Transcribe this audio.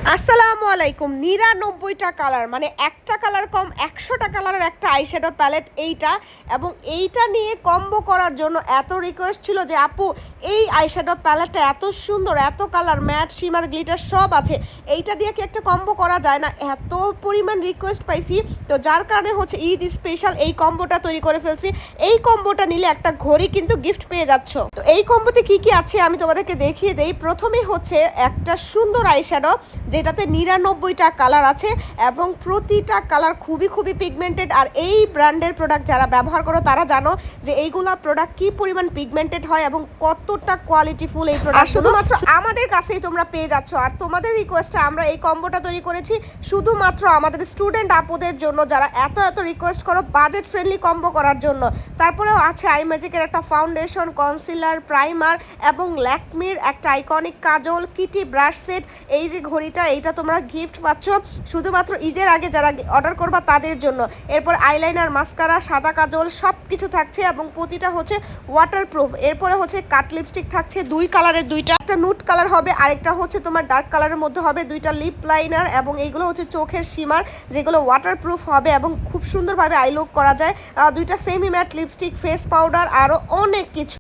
আসসালামু আলাইকুম। ৯৯টা কালার, মানে একটা কালার কম, ১০০টা কালারের একটা আইশ্যাডো প্যালেট এইটা। এবং এইটা নিয়ে কম্বো করার জন্য এত রিকোয়েস্ট ছিল যে আপু এই আইশ্যাডো প্যালেটটা এত সুন্দর, এত কালার, ম্যাট, শিমার, গ্লিটার সব আছে, এইটা দিয়ে কি একটা কম্বো করা যায় না? এত পরিমাণ রিকোয়েস্ট পাইছি, তো যার কারণে হচ্ছে ঈদ স্পেশাল এই কম্বোটা তৈরি করে ফেলছি। এই কম্বোটা নিলে একটা ঘড়ি কিন্তু গিফট পেয়ে যাচ্ছ। তো এই কম্বোতে কি কি আছে আমি তোমাদেরকে দেখিয়ে দেই। প্রথমেই হচ্ছে একটা সুন্দর আইশ্যাডো যেটাতে ৯৯টা কালার আছে এবং প্রতিটা কালার খুবই খুবই পিগমেন্টেড। আর এই ব্র্যান্ডের প্রোডাক্ট যারা ব্যবহার করো তারা জানো যে এইগুলা প্রোডাক্ট কি পরিমাণ পিগমেন্টেড হয় এবং কতটা কোয়ালিটিফুল এই প্রোডাক্ট শুধুমাত্র আমাদের কাছেই তোমরা পেয়ে যাচ্ছ। আর তোমাদের রিকোয়েস্টে আমরা এই কম্বোটা তৈরি করেছি শুধুমাত্র আমাদের স্টুডেন্ট আপুদের জন্য, যারা এত এত রিকোয়েস্ট করো বাজেট ফ্রেন্ডলি কম্বো করার জন্য। তারপরেও আছে আই ম্যাজিকের একটা ফাউন্ডেশন, কনসিলার, প্রাইমার এবং ল্যাকমির একটা আইকনিক কাজল, কিটি ব্রাশ সেট। এই যে ঘড়িটা এইটা তোমরা গিফট পাচ্ছ শুধুমাত্র ঈদের আগে যারা অর্ডার করবা তাদের জন্য। এরপর আইলাইনার, মাস্কারা, সাদা কাজল সব কিছু থাকছে এবং প্রতিটা হচ্ছে ওয়াটারপ্রুফ। এরপরে হচ্ছে কাট লিপস্টিক থাকছে দুই কালারের, দুইটা, একটা নুট কালার হবে, আরেকটা হচ্ছে তোমার ডার্ক কালারের মধ্যে হবে, দুইটা লিপ লাইনার এবং এইগুলো হচ্ছে চোখের শিমার যেগুলো ওয়াটারপ্রুফ হবে এবং খুব সুন্দরভাবে আই লুক করা যায়, দুইটা semi mat lipstick, face powder, আরও অনেক কিছু।